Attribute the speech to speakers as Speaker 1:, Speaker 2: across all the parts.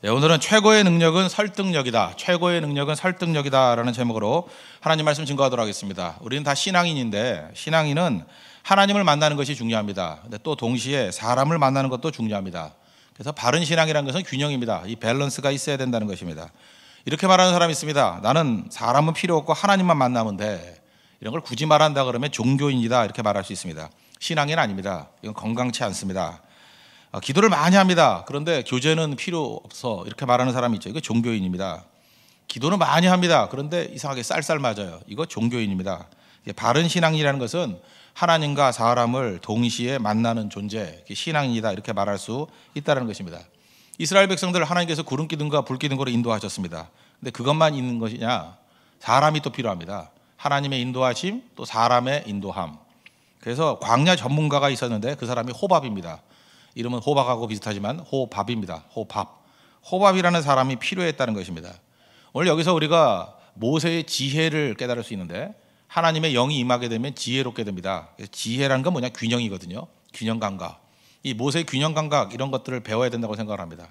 Speaker 1: 오늘은 최고의 능력은 설득력이다. 최고의 능력은 설득력이다라는 제목으로 하나님 말씀 증거하도록 하겠습니다. 우리는 다 신앙인인데 신앙인은 하나님을 만나는 것이 중요합니다. 근데 또 동시에 사람을 만나는 것도 중요합니다. 그래서 바른 신앙이라는 것은 균형입니다. 이 밸런스가 있어야 된다는 것입니다. 이렇게 말하는 사람이 있습니다. 나는 사람은 필요 없고 하나님만 만나면 돼. 이런 걸 굳이 말한다 그러면 종교인이다 이렇게 말할 수 있습니다. 신앙인 아닙니다. 이건 건강치 않습니다. 기도를 많이 합니다. 그런데 교제는 필요 없어 이렇게 말하는 사람이 있죠. 이거 종교인입니다. 기도는 많이 합니다. 그런데 이상하게 쌀쌀 맞아요. 이거 종교인입니다. 바른 신앙이라는 것은 하나님과 사람을 동시에 만나는 존재, 신앙인이다 이렇게 말할 수 있다는 것입니다. 이스라엘 백성들 하나님께서 구름 기둥과 불 기둥으로 인도하셨습니다. 근데 그것만 있는 것이냐? 사람이 또 필요합니다. 하나님의 인도하심 또 사람의 인도함. 그래서 광야 전문가가 있었는데 그 사람이 호밥입니다. 이름은 호박하고 비슷하지만 호밥입니다. 호밥이라는 사람이 필요했다는 것입니다. 오늘 여기서 우리가 모세의 지혜를 깨달을 수 있는데 하나님의 영이 임하게 되면 지혜롭게 됩니다. 지혜라는 건 뭐냐? 균형이거든요. 균형 감각. 이 모세의 균형 감각 이런 것들을 배워야 된다고 생각을 합니다.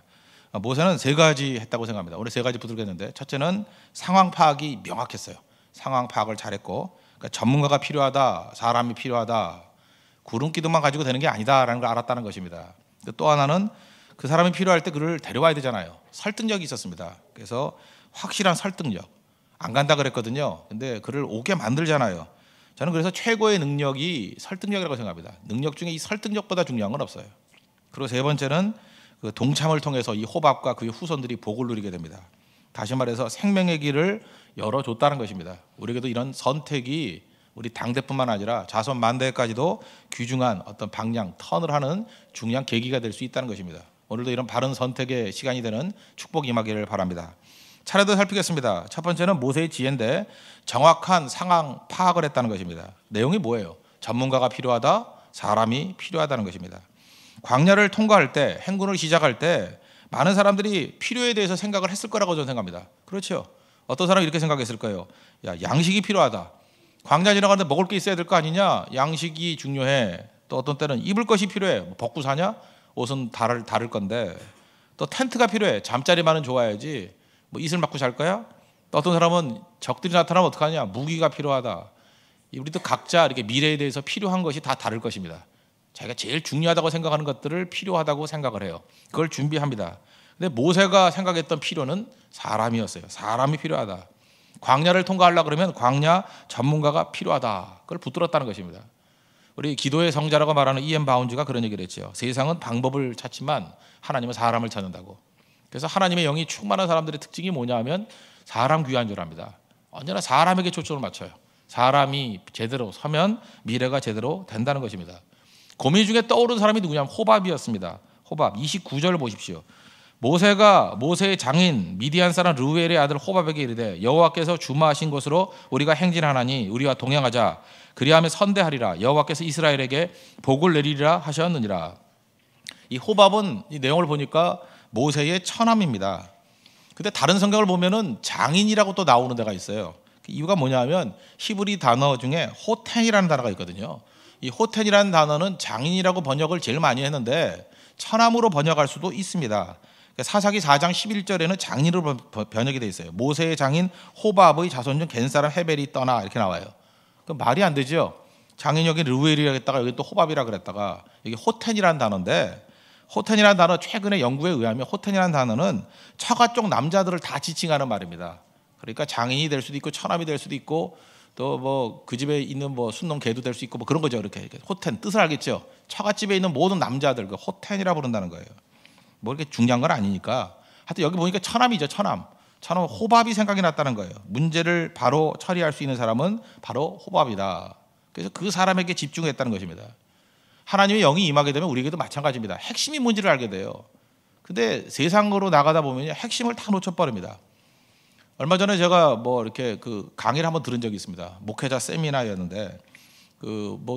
Speaker 1: 모세는 세 가지 했다고 생각합니다. 오늘 세 가지 부탁드리겠는데 첫째는 상황 파악이 명확했어요. 상황 파악을 잘했고 그러니까 전문가가 필요하다, 사람이 필요하다, 구름 기둥만 가지고 되는 게 아니다라는 걸 알았다는 것입니다. 또 하나는 그 사람이 필요할 때 그를 데려와야 되잖아요. 설득력이 있었습니다. 그래서 확실한 설득력. 안 간다 그랬거든요. 근데 그를 오게 만들잖아요. 저는 그래서 최고의 능력이 설득력이라고 생각합니다. 능력 중에 이 설득력보다 중요한 건 없어요. 그리고 세 번째는 그 동참을 통해서 이 호밥과 그의 후손들이 복을 누리게 됩니다. 다시 말해서 생명의 길을 열어줬다는 것입니다. 우리에게도 이런 선택이 우리 당대뿐만 아니라 자손 만대까지도 귀중한 어떤 방향, 턴을 하는 중요한 계기가 될 수 있다는 것입니다. 오늘도 이런 바른 선택의 시간이 되는 축복이 임하기를 바랍니다. 차례도 살피겠습니다. 첫 번째는 모세의 지혜인데 정확한 상황 파악을 했다는 것입니다. 내용이 뭐예요? 전문가가 필요하다, 사람이 필요하다는 것입니다. 광야를 통과할 때, 행군을 시작할 때 많은 사람들이 필요에 대해서 생각을 했을 거라고 저는 생각합니다. 그렇죠? 어떤 사람이 이렇게 생각했을 거예요. 양식이 필요하다. 광야 지나가는데 먹을 게 있어야 될 거 아니냐? 양식이 중요해. 또 어떤 때는 입을 것이 필요해. 벗고 사냐? 옷은 다를 건데. 또 텐트가 필요해. 잠자리만은 좋아야지. 이슬 맞고 잘 거야? 또 어떤 사람은 적들이 나타나면 어떡하냐? 무기가 필요하다. 우리도 각자 이렇게 미래에 대해서 필요한 것이 다 다를 것입니다. 자기가 제일 중요하다고 생각하는 것들을 필요하다고 생각을 해요. 그걸 준비합니다. 근데 모세가 생각했던 필요는 사람이었어요. 사람이 필요하다. 광야를 통과하려고 그러면 광야 전문가가 필요하다. 그걸 붙들었다는 것입니다. 우리 기도의 성자라고 말하는 이엠 바운즈가 그런 얘기를 했죠. 세상은 방법을 찾지만 하나님은 사람을 찾는다고. 그래서 하나님의 영이 충만한 사람들의 특징이 뭐냐 하면 사람 귀한 줄 압니다. 언제나 사람에게 초점을 맞춰요. 사람이 제대로 서면 미래가 제대로 된다는 것입니다. 고민 중에 떠오른 사람이 누구냐면 호밥이었습니다. 호밥 29절 보십시오. 모세가 모세의 장인 미디안 사람 르우엘의 아들 호밥에게 이르되 여호와께서 주마하신 곳으로 우리가 행진하나니 우리와 동행하자. 그리하면 선대하리라. 여호와께서 이스라엘에게 복을 내리리라 하셨느니라. 이 호밥은 이 내용을 보니까 모세의 처남입니다. 근데 다른 성경을 보면은 장인이라고 또 나오는 데가 있어요. 이유가 뭐냐면 히브리 단어 중에 호텐이라는 단어가 있거든요. 이 호텐이라는 단어는 장인이라고 번역을 제일 많이 했는데 처남으로 번역할 수도 있습니다. 사사기 4장 11절에는 장인으로 번역이 되어 있어요. 모세의 장인 호밥의 자손 중 겐사람 헤벨이 떠나 이렇게 나와요. 그 말이 안 되죠. 장인 여기 르우엘이라 했다가 여기 또 호밥이라 그랬다가 여기 호텐이라는 단어인데 호텐이라는 단어 최근에 연구에 의하면 호텐이라는 단어는 처가 쪽 남자들을 다 지칭하는 말입니다. 그러니까 장인이 될 수도 있고 처남이 될 수도 있고 또 그 집에 있는 순놈 개도 될 수 있고 그런 거죠. 이렇게 호텐 뜻을 알겠죠. 처갓집에 있는 모든 남자들 그 호텐이라 부른다는 거예요. 이렇게 중요한 건 아니니까. 하여튼 여기 보니까 처남이죠. 처남 호밥이 생각이 났다는 거예요. 문제를 바로 처리할 수 있는 사람은 바로 호밥이다. 그래서 그 사람에게 집중했다는 것입니다. 하나님의 영이 임하게 되면 우리에게도 마찬가지입니다. 핵심이 뭔지를 알게 돼요. 근데 세상으로 나가다 보면 핵심을 다 놓쳐버립니다. 얼마 전에 제가 이렇게 그 강의를 한번 들은 적이 있습니다. 목회자 세미나였는데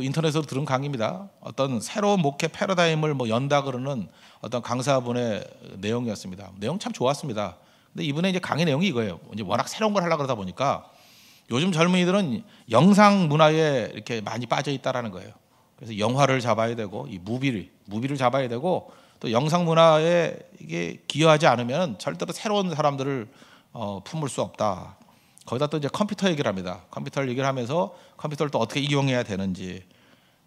Speaker 1: 인터넷으로 들은 강의입니다. 어떤 새로운 목회 패러다임을 연다 그러는 어떤 강사분의 내용이었습니다. 내용 참 좋았습니다. 근데 이분의 이제 강의 내용이 이거예요. 이제 워낙 새로운 걸 하려고 그러다 보니까 요즘 젊은이들은 영상 문화에 이렇게 많이 빠져 있다라는 거예요. 그래서 영화를 잡아야 되고 이 무비를 잡아야 되고 또 영상 문화에 이게 기여하지 않으면 절대로 새로운 사람들을 품을 수 없다. 거기다 또 이제 컴퓨터 얘기를 합니다. 컴퓨터 얘기를 하면서 컴퓨터를 또 어떻게 이용해야 되는지,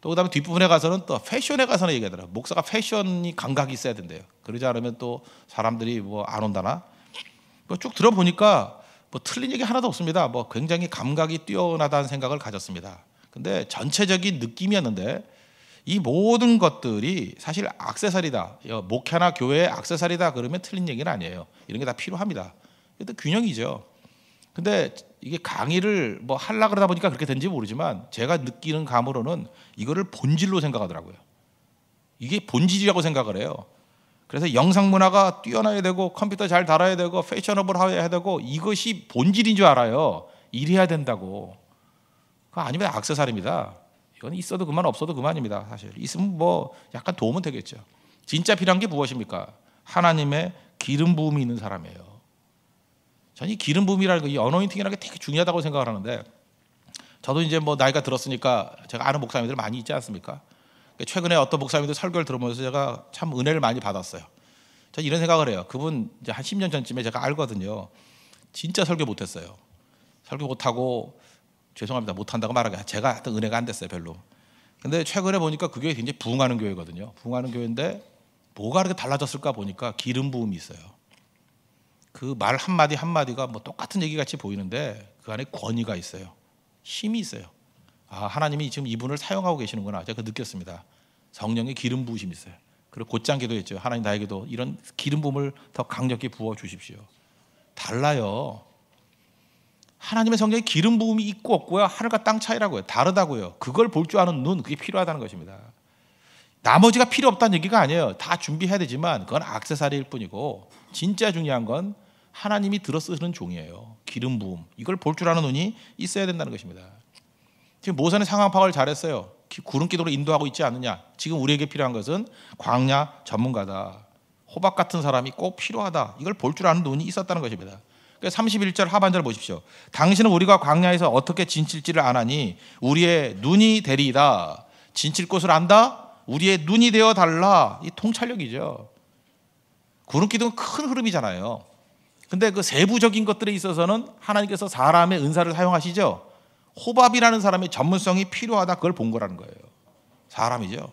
Speaker 1: 또 그다음에 뒷부분에 가서는 또 패션에 가서는 얘기하더라고요. 목사가 패션이 감각이 있어야 된대요. 그러지 않으면 또 사람들이 뭐 안 온다나. 뭐 쭉 들어보니까 뭐 틀린 얘기 하나도 없습니다. 뭐 굉장히 감각이 뛰어나다는 생각을 가졌습니다. 근데 전체적인 느낌이었는데 이 모든 것들이 사실 액세서리다. 목회나 교회의 액세서리다 그러면 틀린 얘기는 아니에요. 이런 게 다 필요합니다. 그래도 균형이죠. 근데 이게 강의를 뭐 하려고 그러다 보니까 그렇게 된지 모르지만 제가 느끼는 감으로는 이거를 본질로 생각하더라고요. 이게 본질이라고 생각을 해요. 그래서 영상 문화가 뛰어나야 되고 컴퓨터 잘 달아야 되고 패셔너블해야 되고 이것이 본질인 줄 알아요. 이래야 된다고. 그거 아니면 액세서리입니다. 이건 있어도 그만 없어도 그만입니다. 사실 있으면 뭐 약간 도움은 되겠죠. 진짜 필요한 게 무엇입니까? 하나님의 기름 부음이 있는 사람이에요. 저는 이 기름 부음이라는 거, 이 어노인팅이라는 게 되게 중요하다고 생각을 하는데, 저도 이제 뭐 나이가 들었으니까 제가 아는 목사님들 많이 있지 않습니까? 최근에 어떤 목사님들 설교를 들으면서 제가 참 은혜를 많이 받았어요. 저는 이런 생각을 해요. 그분 이제 한 10년 전쯤에 제가 알거든요. 진짜 설교 못했어요. 설교 못하고 죄송합니다. 못한다고 말하기가 제가 하여튼 은혜가 안 됐어요. 별로. 근데 최근에 보니까 그 교회 굉장히 부흥하는 교회거든요. 부흥하는 교회인데 뭐가 그렇게 달라졌을까 보니까 기름 부음이 있어요. 그 말 한마디 한마디가 뭐 똑같은 얘기 같이 보이는데 그 안에 권위가 있어요. 힘이 있어요. 아, 하나님이 지금 이분을 사용하고 계시는구나. 제가 느꼈습니다. 성령의 기름 부으심이 있어요. 그리고 곧장 기도했죠. 하나님 나에게도 이런 기름 부음을 더 강력히 부어 주십시오. 달라요. 하나님의 성령의 기름 부음이 있고 없고요, 하늘과 땅 차이라고요. 다르다고요. 그걸 볼 줄 아는 눈, 그게 필요하다는 것입니다. 나머지가 필요 없다는 얘기가 아니에요. 다 준비해야 되지만 그건 액세서리일 뿐이고 진짜 중요한 건 하나님이 들어 쓰는 종이에요. 기름 부음. 이걸 볼 줄 아는 눈이 있어야 된다는 것입니다. 지금 모세는 상황 파악을 잘했어요. 구름 기도로 인도하고 있지 않느냐. 지금 우리에게 필요한 것은 광야 전문가다. 호박 같은 사람이 꼭 필요하다. 이걸 볼 줄 아는 눈이 있었다는 것입니다. 31절 하반절 보십시오. 당신은 우리가 광야에서 어떻게 진칠지를 아나니 우리의 눈이 되리이다. 진칠 곳을 안다? 우리의 눈이 되어 달라. 이 통찰력이죠. 구름기둥은 큰 흐름이잖아요. 근데 그 세부적인 것들에 있어서는 하나님께서 사람의 은사를 사용하시죠. 호밥이라는 사람의 전문성이 필요하다. 그걸 본 거라는 거예요. 사람이죠.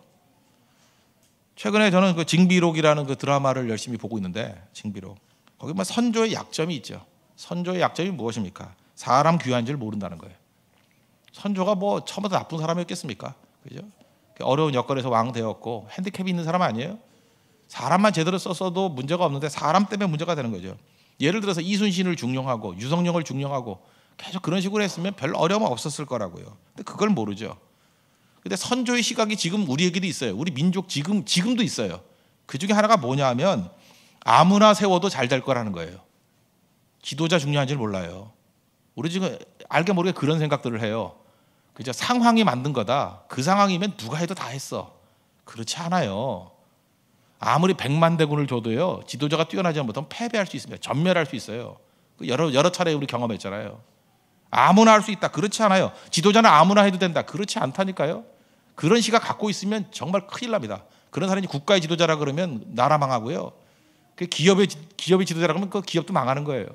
Speaker 1: 최근에 저는 그 징비록이라는 그 드라마를 열심히 보고 있는데, 징비록. 거기 뭐 선조의 약점이 있죠. 선조의 약점이 무엇입니까? 사람 귀한 줄 모른다는 거예요. 선조가 뭐 처음부터 나쁜 사람이었겠습니까? 그죠? 어려운 여건에서 왕 되었고 핸디캡이 있는 사람 아니에요? 사람만 제대로 썼어도 문제가 없는데 사람 때문에 문제가 되는 거죠. 예를 들어서 이순신을 중용하고 유성룡을 중용하고 계속 그런 식으로 했으면 별 어려움 없었을 거라고요. 근데 그걸 모르죠. 근데 선조의 시각이 지금 우리에게도 있어요. 우리 민족 지금도 있어요. 그 중에 하나가 뭐냐 하면 아무나 세워도 잘 될 거라는 거예요. 지도자 중요한 줄 몰라요. 우리 지금 알게 모르게 그런 생각들을 해요. 그죠? 상황이 만든 거다. 그 상황이면 누가 해도 다 했어. 그렇지 않아요. 아무리 100만 대군을 줘도요, 지도자가 뛰어나지 못하면 패배할 수 있습니다. 전멸할 수 있어요. 여러 차례 우리 경험했잖아요. 아무나 할 수 있다. 그렇지 않아요. 지도자는 아무나 해도 된다. 그렇지 않다니까요. 그런 시각 갖고 있으면 정말 큰일 납니다. 그런 사람이 국가의 지도자라 그러면 나라 망하고요. 기업의 지도자라 그러면 그 기업도 망하는 거예요.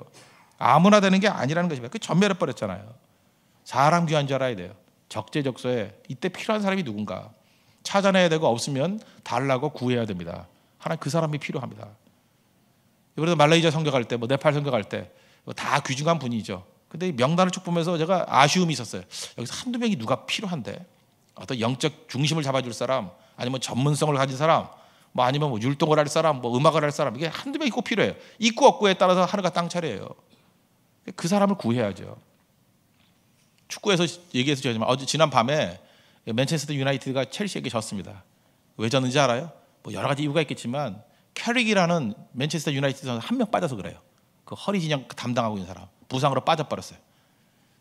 Speaker 1: 아무나 되는 게 아니라는 것입니다. 그 전멸해 버렸잖아요. 사람 귀한 줄 알아야 돼요. 적재적소에 이때 필요한 사람이 누군가 찾아내야 되고 없으면 달라고 구해야 됩니다. 하나님 그 사람이 필요합니다. 그래서 말레이시아 선교 갈 때, 뭐 네팔 선교 갈 때 다 귀중한 분이죠. 근데 명단을 쭉 보면서 제가 아쉬움이 있었어요. 여기서 한두 명이 누가 필요한데, 어떤 영적 중심을 잡아줄 사람, 아니면 전문성을 가진 사람, 뭐 아니면 뭐 율동을 할 사람, 뭐 음악을 할 사람, 이게 한두 명이 꼭 필요해요. 있고 없고에 따라서 하늘과 땅 차례예요. 그 사람을 구해야죠. 축구에서 얘기해서 저지만 어제 지난 밤에 맨체스터 유나이티드가 첼시에게 졌습니다. 왜 졌는지 알아요? 뭐 여러 가지 이유가 있겠지만 캐릭이라는 맨체스터 유나이티드 선수 한 명 빠져서 그래요. 그 허리 진영 담당하고 있는 사람 부상으로 빠져버렸어요.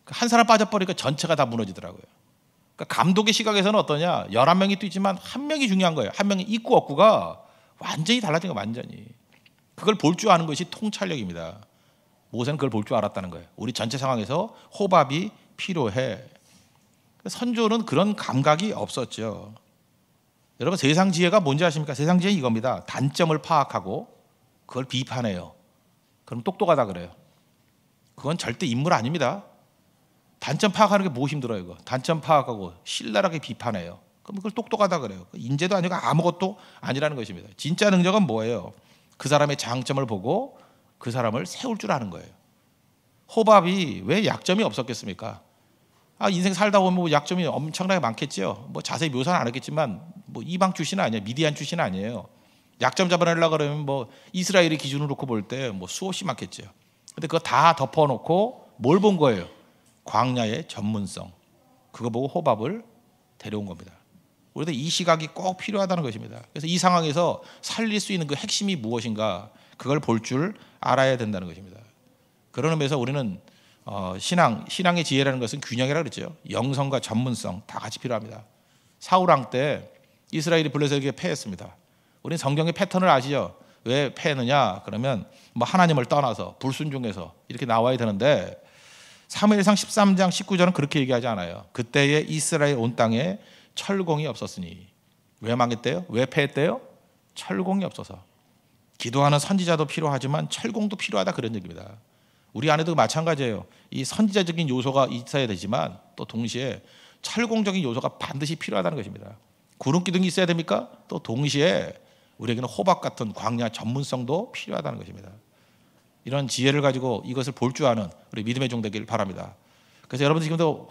Speaker 1: 한 사람 빠져버리니까 전체가 다 무너지더라고요. 그러니까 감독의 시각에서는 어떠냐? 11명이 뛰지만 한 명이 중요한 거예요. 한 명이 있고 없고가 완전히 달라진 거예요. 완전히. 그걸 볼 줄 아는 것이 통찰력입니다. 모세는 그걸 볼 줄 알았다는 거예요. 우리 전체 상황에서 호밥이 필요해. 선조는 그런 감각이 없었죠. 여러분 세상 지혜가 뭔지 아십니까? 세상 지혜 이겁니다. 단점을 파악하고 그걸 비판해요. 그럼 똑똑하다 그래요. 그건 절대 인물 아닙니다. 단점 파악하는 게 뭐 힘들어요. 이거. 단점 파악하고 신랄하게 비판해요. 그럼 그걸 똑똑하다 그래요. 인재도 아니고 아무것도 아니라는 것입니다. 진짜 능력은 뭐예요? 그 사람의 장점을 보고 그 사람을 세울 줄 아는 거예요. 호밥이 왜 약점이 없었겠습니까? 인생 살다 보면 뭐 약점이 엄청나게 많겠죠. 뭐 자세히 묘사는 안 했겠지만 뭐 이방 출신은 아니에요. 미디안 출신은 아니에요. 약점 잡아내려고 그러면 뭐 이스라엘의 기준으로 놓고 볼 때 뭐 수없이 많겠죠. 근데 그거 다 덮어놓고 뭘 본 거예요? 광야의 전문성. 그거 보고 호밥을 데려온 겁니다. 우리도 이 시각이 꼭 필요하다는 것입니다. 그래서 이 상황에서 살릴 수 있는 그 핵심이 무엇인가 그걸 볼 줄 알아야 된다는 것입니다. 그런 의미에서 우리는 신앙의 지혜라는 것은 균형이라고 그랬죠. 영성과 전문성 다 같이 필요합니다. 사울 왕 때 이스라엘이 블레셋에게 패했습니다. 우리는 성경의 패턴을 아시죠? 왜 패했느냐? 그러면 뭐 하나님을 떠나서 불순종해서 이렇게 나와야 되는데 사무엘상 13장 19절은 그렇게 얘기하지 않아요. 그때에 이스라엘 온 땅에 철공이 없었으니. 왜 망했대요? 왜 패했대요? 철공이 없어서. 기도하는 선지자도 필요하지만 철공도 필요하다 그런 얘기입니다. 우리 안에도 마찬가지예요. 이 선지자적인 요소가 있어야 되지만 또 동시에 철공적인 요소가 반드시 필요하다는 것입니다. 구름기둥이 있어야 됩니까? 또 동시에 우리에게는 호박 같은 광야 전문성도 필요하다는 것입니다. 이런 지혜를 가지고 이것을 볼 줄 아는 우리 믿음의 종 되길 바랍니다. 그래서 여러분 지금도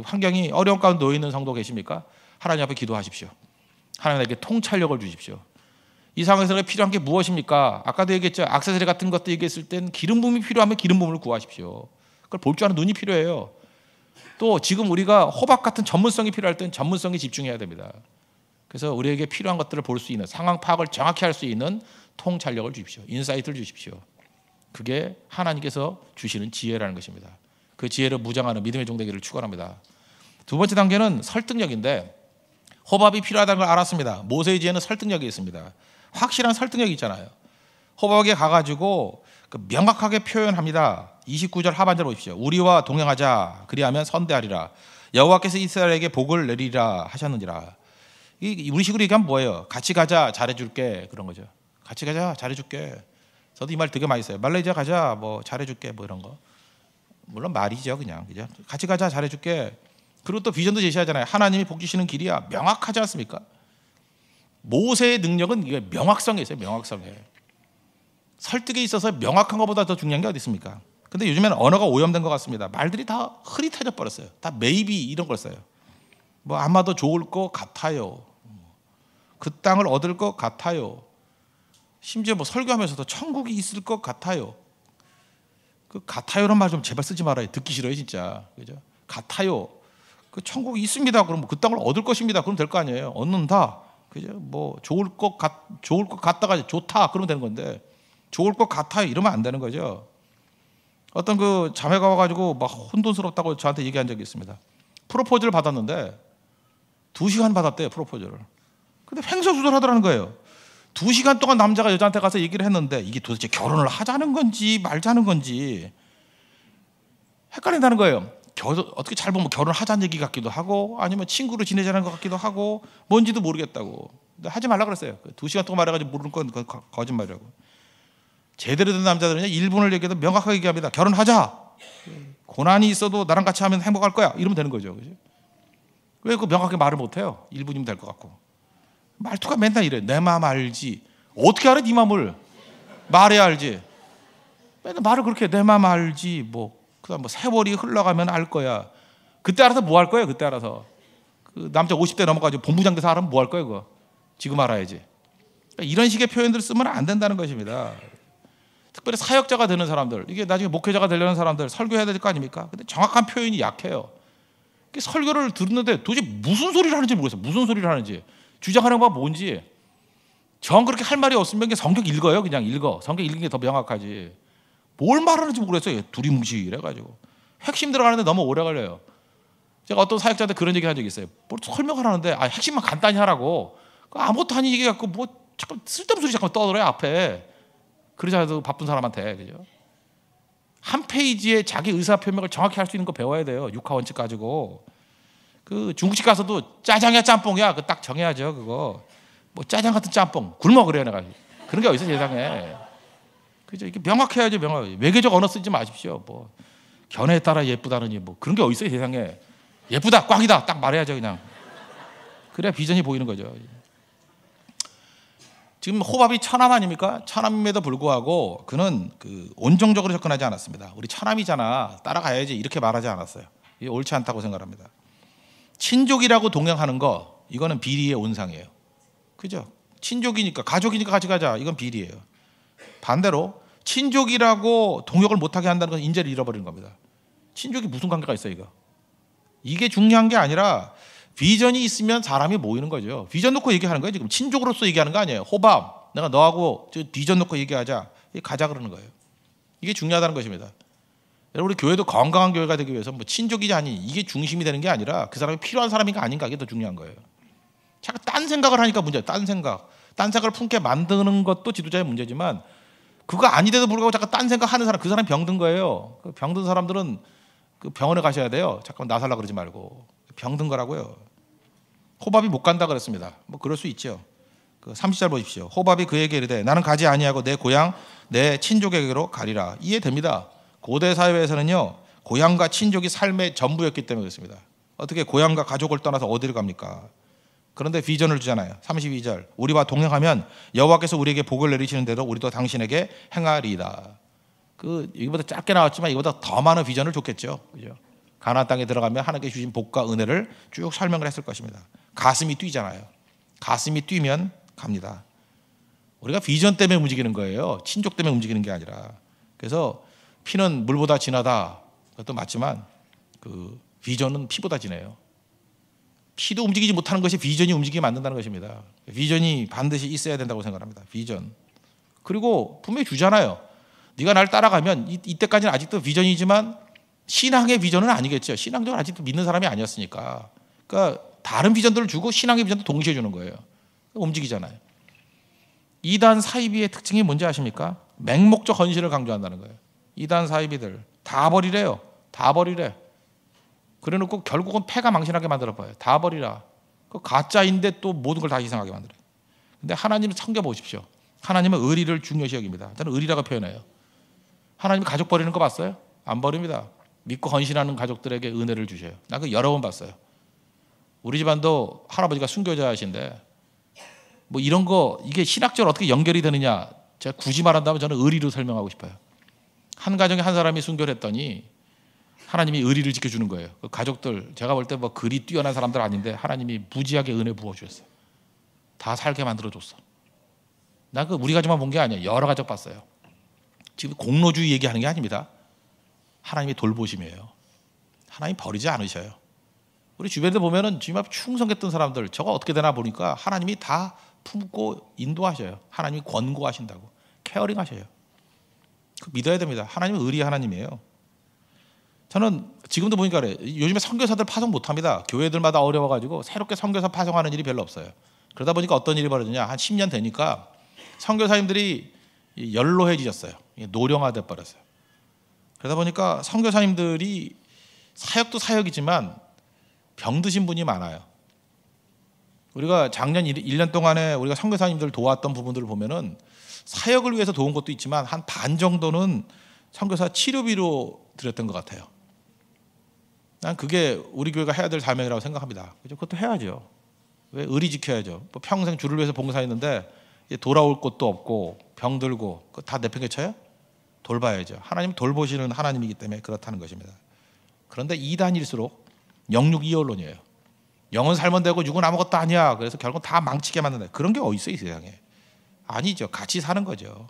Speaker 1: 환경이 어려운 가운데 놓여 있는 성도 계십니까? 하나님 앞에 기도하십시오. 하나님에게 통찰력을 주십시오. 이 상황에서 필요한 게 무엇입니까? 아까도 얘기했죠. 액세서리 같은 것도 얘기했을 땐 기름 부음이 필요하면 기름 부음을 구하십시오. 그걸 볼 줄 아는 눈이 필요해요. 또 지금 우리가 호박 같은 전문성이 필요할 땐 전문성에 집중해야 됩니다. 그래서 우리에게 필요한 것들을 볼 수 있는 상황 파악을 정확히 할 수 있는 통찰력을 주십시오. 인사이트를 주십시오. 그게 하나님께서 주시는 지혜라는 것입니다. 그 지혜를 무장하는 믿음의 종 되기를 축원합니다. 두 번째 단계는 설득력인데 호밥이 필요하다는 걸 알았습니다. 모세의 지혜는 설득력이 있습니다. 확실한 설득력이 있잖아요. 호박에 가가지고 명확하게 표현합니다. 29절 하반절 보십시오. 우리와 동행하자 그리하면 선대하리라. 여호와께서 이스라엘에게 복을 내리라 하셨느니라. 우리식으로 얘기하면 뭐예요? 같이 가자 잘해줄게 그런 거죠. 같이 가자 잘해줄게. 저도 이 말 되게 많이 써요. 말레이시아 가자 뭐 잘해줄게 뭐 이런 거. 물론 말이죠 그냥 그죠. 같이 가자 잘해줄게. 그리고 또 비전도 제시하잖아요. 하나님이 복 주시는 길이야. 명확하지 않습니까? 모세의 능력은 이게 명확성에 있어요. 명확성에. 설득에 있어서 명확한 것보다 더 중요한 게 어디 있습니까? 근데 요즘에는 언어가 오염된 것 같습니다. 말들이 다 흐릿해져 버렸어요. 다 maybe 이런 걸 써요. 뭐 아마도 좋을 것 같아요. 그 땅을 얻을 것 같아요. 심지어 뭐 설교하면서도 천국이 있을 것 같아요. 그 같아요란 말 좀 제발 쓰지 말아요. 듣기 싫어요 진짜. 그죠? 같아요. 그 천국이 있습니다. 그럼 그 땅을 얻을 것입니다. 그럼 될 거 아니에요. 얻는다. 그죠? 뭐 좋을 것 같다가 좋다. 그러면 되는 건데 좋을 것 같아요. 이러면 안 되는 거죠. 어떤 그 자매가 와가지고 막 혼돈스럽다고 저한테 얘기한 적이 있습니다. 프로포즈를 받았는데 2시간 받았대요. 프로포즈를. 근데 횡설수설하더라는 거예요. 2시간 동안 남자가 여자한테 가서 얘기를 했는데 이게 도대체 결혼을 하자는 건지 말자는 건지 헷갈린다는 거예요. 어떻게 잘 보면 결혼하자는 얘기 같기도 하고 아니면 친구로 지내자는 것 같기도 하고 뭔지도 모르겠다고. 근데 하지 말라 그랬어요. 2시간 동안 말해가지고 모르는 건 거짓말이라고. 제대로 된 남자들은요 1분을 얘기해도 명확하게 얘기합니다. 결혼하자. 고난이 있어도 나랑 같이 하면 행복할 거야. 이러면 되는 거죠. 그죠? 왜 그 명확하게 말을 못해요? 1분이면 될 것 같고. 말투가 맨날 이래. 내 마음 알지. 어떻게 알아? 네 마음을. 말해야 알지. 맨날 말을 그렇게 내 마음 알지. 그다음 세월이 흘러가면 알 거야. 그때 알아서 뭐 할 거예요? 그때 알아서. 그 남자 50대 넘어가지고 본부장 돼서 알아면 뭐 할 거예요? 그거. 지금 알아야지. 그러니까 이런 식의 표현들을 쓰면 안 된다는 것입니다. 특별히 사역자가 되는 사람들, 이게 나중에 목회자가 되려는 사람들 설교해야 될 거 아닙니까? 근데 정확한 표현이 약해요. 설교를 듣는데 도대체 무슨 소리를 하는지 모르겠어요. 무슨 소리를 하는지. 주장하는 바가 뭔지. 정 그렇게 할 말이 없으면 그냥 성경 읽어요. 그냥 읽어. 성경 읽는 게 더 명확하지. 뭘 말하는지 모르겠어요. 두리뭉실해가지고. 핵심 들어가는데 너무 오래 걸려요. 제가 어떤 사역자한테 그런 얘기 한 적이 있어요. 뭘 설명을 하는데 핵심만 간단히 하라고. 아무것도 아닌 얘기 갖고 뭐 잠깐 쓸데없는 소리 잠깐 떠들어요 앞에. 그러지 않아도 바쁜 사람한테. 그죠? 한 페이지에 자기 의사 표명을 정확히 할 수 있는 거 배워야 돼요. 6화 원칙 가지고. 그 중국집 가서도 짜장이야 짬뽕이야 그 딱 정해야죠. 그거 뭐 짜장 같은 짬뽕 굶어 그래요 내가. 그런 게 어디 있어 세상에. 그죠? 이게 명확해야죠 명확해. 외계적 언어 쓰지 마십시오. 뭐 견해에 따라 예쁘다느니 뭐 그런 게 어디 있어요 세상에. 예쁘다 꽝이다 딱 말해야죠 그냥. 그래야 비전이 보이는 거죠. 지금 호밥이 처남 아닙니까? 처남임에도 불구하고 그는 온정적으로 접근하지 않았습니다. 우리 처남이잖아 따라가야지 이렇게 말하지 않았어요. 이게 옳지 않다고 생각합니다. 친족이라고 동행하는 거 이거는 비리의 온상이에요. 그죠? 친족이니까 가족이니까 같이 가자 이건 비리예요. 반대로 친족이라고 동역을 못하게 한다는 건 인재를 잃어버리는 겁니다. 친족이 무슨 관계가 있어요 이거. 이게 중요한 게 아니라 비전이 있으면 사람이 모이는 거죠. 비전 놓고 얘기하는 거예요. 지금 친족으로서 얘기하는 거 아니에요. 호밥 내가 너하고 비전 놓고 얘기하자 가자 그러는 거예요. 이게 중요하다는 것입니다. 여러분 우리 교회도 건강한 교회가 되기 위해서 뭐 친족이지 아니 이게 중심이 되는 게 아니라 그 사람이 필요한 사람인가 아닌가 이게 더 중요한 거예요. 자꾸 딴 생각을 하니까 문제예요. 딴 생각을 품게 만드는 것도 지도자의 문제지만 그거 아니데도 불구하고 자꾸 딴 생각하는 사람 그 사람이 병든 거예요. 그 병든 사람들은 그 병원에 가셔야 돼요. 잠깐 나살라 그러지 말고 병든 거라고요. 호밥이 못 간다 그랬습니다. 뭐 그럴 수 있죠. 그 30절 보십시오. 호밥이 그에게 이르되 나는 가지 아니하고 내 고향 내 친족에게로 가리라. 이해됩니다. 고대 사회에서는요 고향과 친족이 삶의 전부였기 때문에 그렇습니다. 어떻게 고향과 가족을 떠나서 어디를 갑니까? 그런데 비전을 주잖아요. 32절 우리와 동행하면 여호와께서 우리에게 복을 내리시는 대로 우리도 당신에게 행하리이다. 이거보다 짧게 나왔지만 이거보다 더 많은 비전을 줬겠죠. 그죠? 가나안 땅에 들어가면 하나님께 주신 복과 은혜를 쭉 설명을 했을 것입니다. 가슴이 뛰잖아요. 가슴이 뛰면 갑니다. 우리가 비전 때문에 움직이는 거예요. 친족 때문에 움직이는 게 아니라. 그래서 피는 물보다 진하다. 그것도 맞지만 비전은 피보다 진해요. 피도 움직이지 못하는 것이 비전이 움직이게 만든다는 것입니다. 비전이 반드시 있어야 된다고 생각합니다. 비전. 그리고 분명히 주잖아요. 네가 날 따라가면 이때까지는 아직도 비전이지만 신앙의 비전은 아니겠죠. 신앙적으로 아직도 믿는 사람이 아니었으니까. 그러니까 다른 비전들을 주고 신앙의 비전도 동시에 주는 거예요. 움직이잖아요. 이단 사이비의 특징이 뭔지 아십니까? 맹목적 헌신을 강조한다는 거예요. 이단 사이비들 다 버리래요. 다 버리래. 그래놓고 결국은 패가 망신하게 만들어봐요. 다 버리라. 그 가짜인데 또 모든 걸 다 희생하게 만들어요. 근데 하나님을 섬겨보십시오. 하나님은 의리를 중요시 여깁니다. 저는 의리라고 표현해요. 하나님이 가족 버리는 거 봤어요? 안 버립니다. 믿고 헌신하는 가족들에게 은혜를 주셔요. 나 그거 여러 번 봤어요. 우리 집안도 할아버지가 순교자이신데 뭐 이런 거 이게 신학적으로 어떻게 연결이 되느냐 제가 굳이 말한다면 저는 의리로 설명하고 싶어요. 한 가정에 한 사람이 순교를 했더니 하나님이 의리를 지켜주는 거예요. 그 가족들 제가 볼 때 뭐 그리 뛰어난 사람들 아닌데 하나님이 무지하게 은혜 부어주셨어요. 다 살게 만들어줬어. 나 그 우리 가족만 본 게 아니에요. 여러 가족 봤어요. 지금 공로주의 얘기하는 게 아닙니다. 하나님이 돌보심이에요. 하나님 버리지 않으셔요. 우리 주변에 보면은 주님 앞에 충성했던 사람들 저거 어떻게 되나 보니까 하나님이 다 품고 인도하셔요. 하나님이 권고하신다고 케어링하셔요. 그 믿어야 됩니다. 하나님은 의리 하나님이에요. 저는 지금도 보니까 그래요. 요즘에 선교사들 파송 못합니다. 교회들마다 어려워가지고 새롭게 선교사 파송하는 일이 별로 없어요. 그러다 보니까 어떤 일이 벌어지냐 한 10년 되니까 선교사님들이 연로해지셨어요. 노령화돼 버렸어요. 그러다 보니까 선교사님들이 사역도 사역이지만 병드신 분이 많아요. 우리가 작년 1년 동안에 우리가 선교사님들 도왔던 부분들을 보면은 사역을 위해서 도운 것도 있지만 한 반 정도는 선교사 치료비로 드렸던 것 같아요. 난 그게 우리 교회가 해야 될 사명이라고 생각합니다. 그죠? 그것도 해야죠. 왜 의리 지켜야죠. 뭐 평생 주를 위해서 봉사했는데 돌아올 곳도 없고 병들고 그거 다 내팽개쳐요? 돌봐야죠. 하나님 돌보시는 하나님이기 때문에 그렇다는 것입니다. 그런데 2단일수록 영육 이언론이에요. 영은 살면 되고 육은 아무것도 아니야. 그래서 결국 다 망치게 만든다. 그런 게 어디 있어요, 이 세상에? 아니죠. 같이 사는 거죠.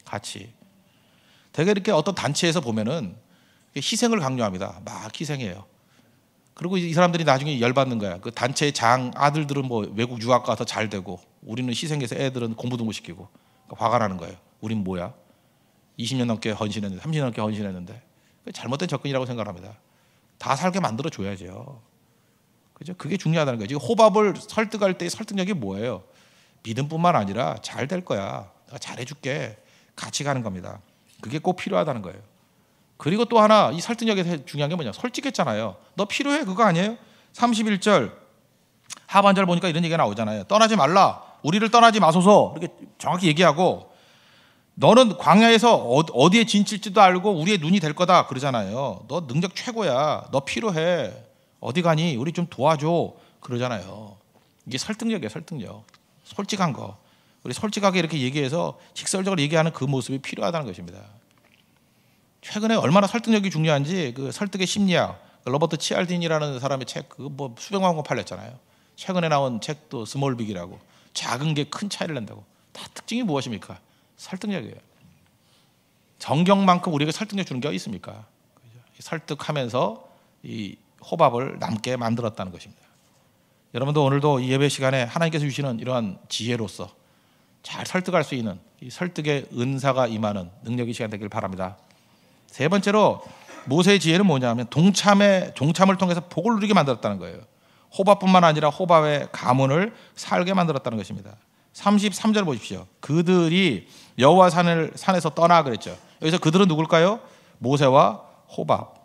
Speaker 1: 같이. 되게 이렇게 어떤 단체에서 보면은 희생을 강요합니다. 막 희생해요. 그리고 이 사람들이 나중에 열받는 거야. 그 단체의 장 아들들은 뭐 외국 유학 가서 잘 되고 우리는 희생해서 애들은 공부도 못 시키고 화가 나는 거예요. 우린 뭐야? 20년 넘게 헌신했는데 30년 넘게 헌신했는데 잘못된 접근이라고 생각합니다. 다 살게 만들어 줘야죠. 그죠? 그게 중요하다는 거예요. 지금 호밥을 설득할 때의 설득력이 뭐예요? 믿음뿐만 아니라 잘 될 거야. 내가 잘해줄게. 같이 가는 겁니다. 그게 꼭 필요하다는 거예요. 그리고 또 하나 이 설득력에서 중요한 게 뭐냐? 솔직했잖아요. 너 필요해 그거 아니에요? 31절 하반절 보니까 이런 얘기가 나오잖아요. 떠나지 말라. 우리를 떠나지 마소서 이렇게 정확히 얘기하고 너는 광야에서 어디에 진칠지도 알고 우리의 눈이 될 거다 그러잖아요. 너 능력 최고야. 너 필요해. 어디 가니? 우리 좀 도와줘 그러잖아요. 이게 설득력이에요. 설득력. 솔직한 거. 우리 솔직하게 이렇게 얘기해서 직설적으로 얘기하는 그 모습이 필요하다는 것입니다. 최근에 얼마나 설득력이 중요한지 그 설득의 심리학 로버트 치알딘이라는 사람의 책 그거 뭐 수백만 권 팔렸잖아요. 최근에 나온 책도 스몰 빅이라고 작은 게 큰 차이를 낸다고. 다 특징이 무엇입니까? 설득력이에요. 정경만큼 우리에게 설득력 주는 게 어디 있습니까? 설득하면서 이 호밥을 남게 만들었다는 것입니다. 여러분도 오늘도 이 예배 시간에 하나님께서 주시는 이러한 지혜로서 잘 설득할 수 있는 이 설득의 은사가 임하는 능력이 시간 되길 바랍니다. 세 번째로 모세의 지혜는 뭐냐면 동참을 통해서 복을 누리게 만들었다는 거예요. 호밥뿐만 아니라 호밥의 가문을 살게 만들었다는 것입니다. 33절 보십시오. 그들이 여호와 산에서 떠나 그랬죠. 여기서 그들은 누굴까요? 모세와 호밥.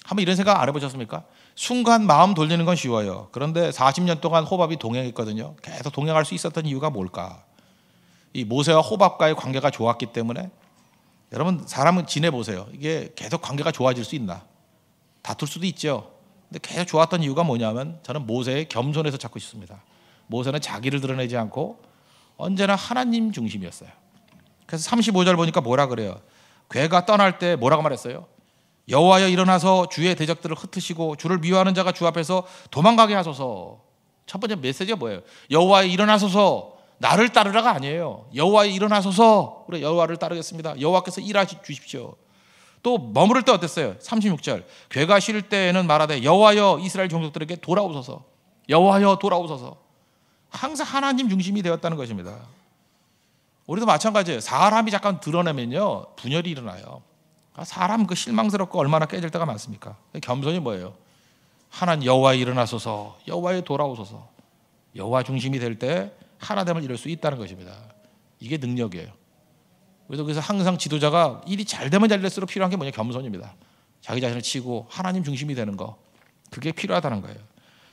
Speaker 1: 한번 이런 생각 안 해보셨습니까? 순간 마음 돌리는 건 쉬워요. 그런데 40년 동안 호밥이 동행했거든요. 계속 동행할 수 있었던 이유가 뭘까? 이 모세와 호밥과의 관계가 좋았기 때문에. 여러분 사람은 지내보세요. 이게 계속 관계가 좋아질 수 있나? 다툴 수도 있죠. 근데 계속 좋았던 이유가 뭐냐면 저는 모세의 겸손에서 찾고 싶습니다. 모세는 자기를 드러내지 않고 언제나 하나님 중심이었어요. 그래서 35절 보니까 뭐라 그래요? 괴가 떠날 때 뭐라고 말했어요? 여호와여 일어나서 주의 대적들을 흩으시고 주를 미워하는 자가 주 앞에서 도망가게 하소서. 첫 번째 메시지가 뭐예요? 여호와여 일어나소서. 나를 따르라가 아니에요. 여호와여 일어나소서. 우리 여호와를 따르겠습니다. 여호와께서 일하시 주십시오. 또 머무를 때 어땠어요? 36절 괴가 쉴 때에는 말하되 여호와여 이스라엘 종족들에게 돌아오소서. 여호와여 돌아오소서. 항상 하나님 중심이 되었다는 것입니다. 우리도 마찬가지예요. 사람이 잠깐 드러내면요 분열이 일어나요. 사람 그 실망스럽고 얼마나 깨질 때가 많습니까? 겸손이 뭐예요? 하나님 여호와여 일어나소서. 여호와여 돌아오소서. 여호와 중심이 될 때 하나됨을 이룰 수 있다는 것입니다. 이게 능력이에요. 그래서 항상 지도자가 일이 잘 되면 잘 될수록 필요한 게 뭐냐? 겸손입니다. 자기 자신을 치고 하나님 중심이 되는 거. 그게 필요하다는 거예요.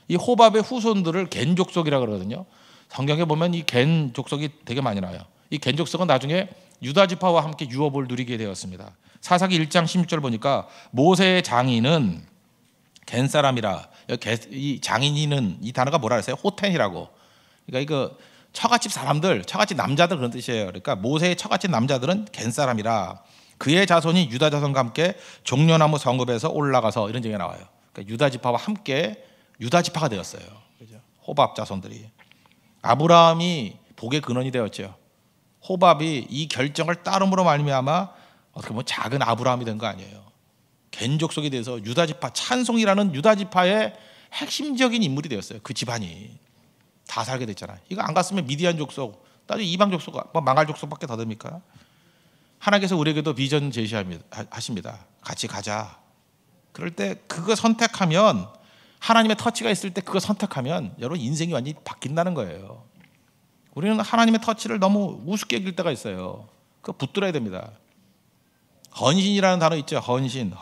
Speaker 1: 이 호밥의 후손들을 겐 족속이라고 그러거든요. 성경에 보면 이 겐 족속이 되게 많이 나와요. 이 겐 족속은 나중에 유다 지파와 함께 유업을 누리게 되었습니다. 사사기 1장 16절 보니까 모세의 장인은 겐 사람이라. 이 장인이는 이 단어가 뭐라 그랬어요? 호텐이라고. 그러니까 이거 처갓집 사람들, 처갓집 남자들 그런 뜻이에요. 그러니까 모세의 처갓집 남자들은 겐 사람이라. 그의 자손이 유다 자손과 함께 종려나무 성읍에서 올라가서 이런 얘기가 나와요. 그러니까 유다 지파와 함께 유다 지파가 되었어요. 그죠? 호밥 자손들이. 아브라함이 복의 근원이 되었죠. 호밥이 이 결정을 따름으로 말미암아 어떻게 보면 작은 아브라함이 된 거 아니에요. 겐 족속에 대해서 유다 지파 찬송이라는 유다 지파의 핵심적인 인물이 되었어요. 그 집안이 다 살게 됐잖아요. 이거 안 갔으면 미디안 족속, 나중에 이방 족속, 뭐 망할 족속밖에 더 됩니까? 하나님께서 우리에게도 비전 제시하십니다. 같이 가자. 그럴 때 그거 선택하면 하나님의 터치가 있을 때 그거 선택하면 여러분 인생이 완전히 바뀐다는 거예요. 우리는 하나님의 터치를 너무 우습게 여길 때가 있어요. 그거 붙들어야 됩니다. 헌신이라는 단어 있죠. 헌신,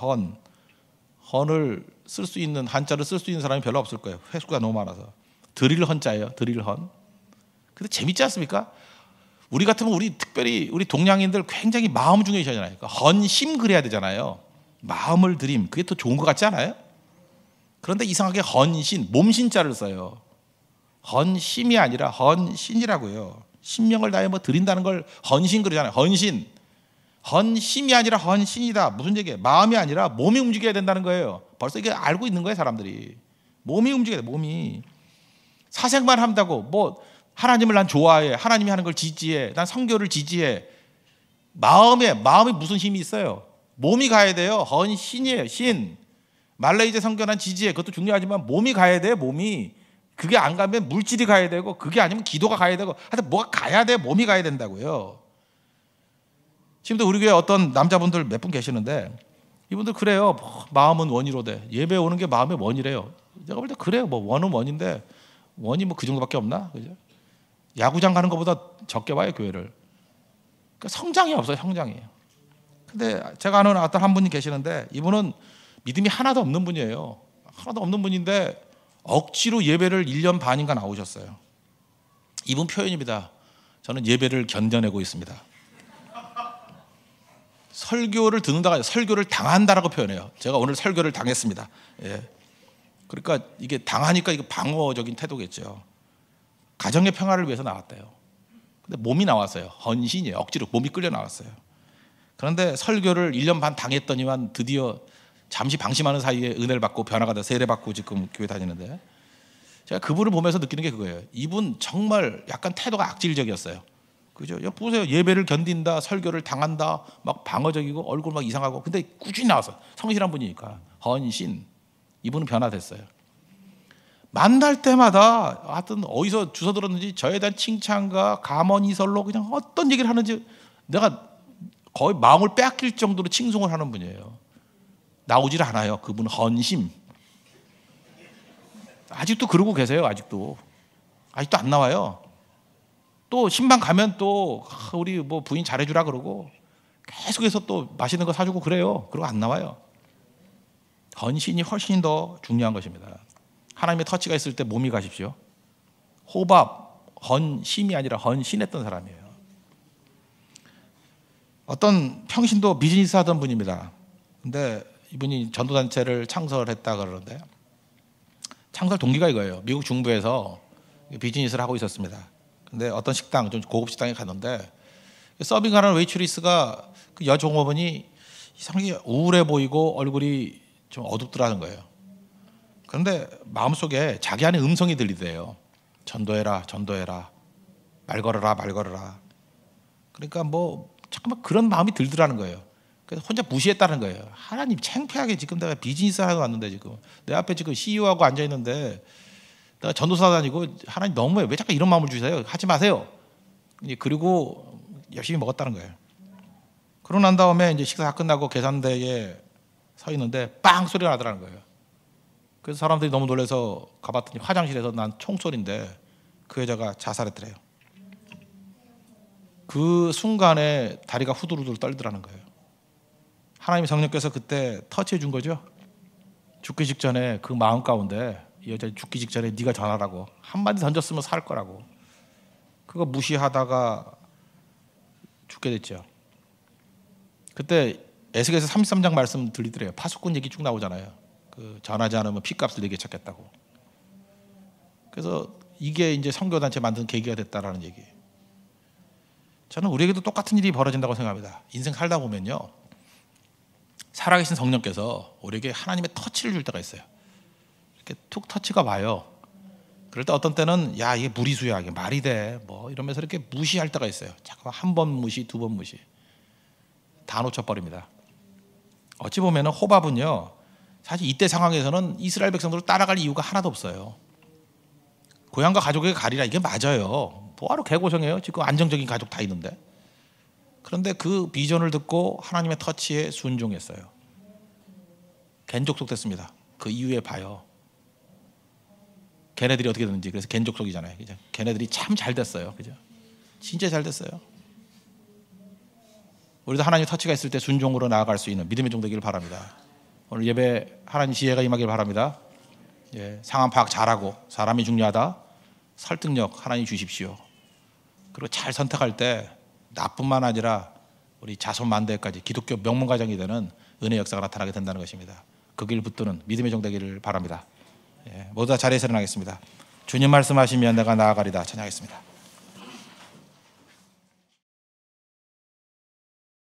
Speaker 1: 헌을 쓸 수 있는 한자를 쓸 수 있는 사람이 별로 없을 거예요. 횟수가 너무 많아서. 드릴 헌자예요. 드릴 헌. 근데 재밌지 않습니까? 우리 같으면 특별히 우리 동양인들 굉장히 마음 중요시하잖아요. 그러니까 헌심 그래야 되잖아요. 마음을 드림. 그게 더 좋은 것 같지 않아요? 그런데 이상하게 헌신, 몸신자를 써요. 헌심이 아니라 헌신이라고요. 신명을 다해 뭐 드린다는 걸 헌신 그러잖아요. 헌신. 헌심이 아니라 헌신이다. 무슨 얘기예요? 마음이 아니라 몸이 움직여야 된다는 거예요. 벌써 이게 알고 있는 거예요, 사람들이. 몸이 움직여야 돼, 몸이. 사색만 한다고 뭐 하나님을 난 좋아해. 하나님이 하는 걸 지지해. 난 성교를 지지해. 마음이 무슨 힘이 있어요? 몸이 가야 돼요. 헌신이에요, 신. 말레이제 성교 난 지지해. 그것도 중요하지만 몸이 가야 돼요, 몸이. 그게 안 가면 물질이 가야 되고 그게 아니면 기도가 가야 되고 하여튼 뭐가 가야 돼, 몸이 가야 된다고요. 지금도 우리 교회 어떤 남자분들 몇 분 계시는데 이분들 그래요. 마음은 원이로 돼. 예배 오는 게 마음의 원이래요. 내가 볼 때 그래요. 뭐 원은 원인데 원이 뭐 그 정도밖에 없나? 그죠? 야구장 가는 것보다 적게 와요, 교회를. 그러니까 성장이 없어요, 성장이. 근데 제가 아는 어떤 한 분이 계시는데 이분은 믿음이 하나도 없는 분이에요. 하나도 없는 분인데 억지로 예배를 1년 반인가 나오셨어요. 이분 표현입니다. 저는 예배를 견뎌내고 있습니다. 설교를 듣는다가 설교를 당한다라고 표현해요. 제가 오늘 설교를 당했습니다. 예. 그러니까 이게 당하니까 이거 방어적인 태도겠죠. 가정의 평화를 위해서 나왔대요. 근데 몸이 나왔어요. 헌신이에요. 억지로 몸이 끌려 나왔어요. 그런데 설교를 1년 반 당했더니만 드디어 잠시 방심하는 사이에 은혜를 받고 변화가 돼 세례받고 지금 교회 다니는데, 제가 그분을 보면서 느끼는 게 그거예요. 이분 정말 약간 태도가 악질적이었어요. 그죠? 보세요. 예배를 견딘다, 설교를 당한다, 막 방어적이고 얼굴 막 이상하고, 근데 꾸준히 나와서 성실한 분이니까 헌신. 이분은 변화됐어요. 만날 때마다 하여튼 어디서 주워 들었는지 저에 대한 칭찬과 감언이설로 그냥 어떤 얘기를 하는지 내가 거의 마음을 빼앗길 정도로 칭송을 하는 분이에요. 나오질 않아요. 그분 헌심. 아직도 그러고 계세요. 아직도 안 나와요. 또 신방 가면 또 우리 뭐 부인 잘해주라 그러고 계속해서 또 맛있는 거 사주고 그래요. 그러고 안 나와요. 헌신이 훨씬 더 중요한 것입니다. 하나님의 터치가 있을 때 몸이 가십시오. 호밥, 헌심이 아니라 헌신했던 사람이에요. 어떤 평신도 비즈니스 하던 분입니다. 근데 이분이 전도단체를 창설했다 그러는데, 창설 동기가 이거예요. 미국 중부에서 비즈니스를 하고 있었습니다. 근데 어떤 식당, 좀 고급 식당에 갔는데 서빙하는 웨이트리스가 그 여종업원이 이상하게 우울해 보이고 얼굴이 좀 어둡더라는 거예요. 그런데 마음속에 자기 안에 음성이 들리대요. 전도해라, 전도해라, 말 걸어라, 말 걸어라. 그러니까 뭐 잠깐만 그런 마음이 들더라는 거예요. 그래서 혼자 무시했다는 거예요. 하나님 창피하게 지금 내가 비즈니스 하러 왔는데 지금 내 앞에 지금 CEO하고 앉아 있는데 내가 전도사 다니고 하나님 너무해. 왜 자꾸 이런 마음을 주세요? 하지 마세요. 그리고 열심히 먹었다는 거예요. 그러고 난 다음에 이제 식사 다 끝나고 계산대에 서 있는데 빵 소리가 나더라는 거예요. 그래서 사람들이 너무 놀라서 가봤더니 화장실에서 난 총소리인데 그 여자가 자살했더래요. 그 순간에 다리가 후두루두루 떨더라는 거예요. 하나님 성령께서 그때 터치해 준 거죠. 죽기 직전에 그 마음 가운데 이 여자 죽기 직전에 네가 전하라고 한마디 던졌으면 살 거라고. 그거 무시하다가 죽게 됐죠. 그때 에스겔서 33장 말씀 들리더래요. 파수꾼 얘기 쭉 나오잖아요. 그 전하지 않으면 피값을 내게 찾겠다고. 그래서 이게 이제 선교단체 만든 계기가 됐다라는 얘기. 저는 우리에게도 똑같은 일이 벌어진다고 생각합니다. 인생 살다 보면요, 살아계신 성령께서 우리에게 하나님의 터치를 줄 때가 있어요. 이렇게 툭 터치가 와요. 그럴 때 어떤 때는 야 이게 무리수야, 이게 말이 돼, 뭐 이러면서 이렇게 무시할 때가 있어요. 잠깐만 한 번 무시, 두 번 무시, 다 놓쳐버립니다. 어찌 보면 호밥은요, 사실 이때 상황에서는 이스라엘 백성들을 따라갈 이유가 하나도 없어요. 고향과 가족에게 가리라, 이게 맞아요. 뭐하러 개고생해요? 지금 안정적인 가족 다 있는데. 그런데 그 비전을 듣고 하나님의 터치에 순종했어요. 겐족속 됐습니다. 그 이후에 봐요. 걔네들이 어떻게 됐는지. 그래서 겐족속이잖아요. 그죠? 걔네들이 참 잘 됐어요. 그죠? 진짜 잘 됐어요. 우리도 하나님의 터치가 있을 때 순종으로 나아갈 수 있는 믿음의 종 되기를 바랍니다. 오늘 예배 하나님 지혜가 임하길 바랍니다. 예, 상황 파악 잘하고, 사람이 중요하다, 설득력 하나님 주십시오. 그리고 잘 선택할 때 나뿐만 아니라 우리 자손 만대까지 기독교 명문가정이 되는 은혜 역사가 나타나게 된다는 것입니다. 그 길 붙드는 믿음의 종 되기를 바랍니다. 예, 모두 다 자리에서 일어나겠습니다. 주님 말씀하시면 내가 나아가리다 찬양하겠습니다.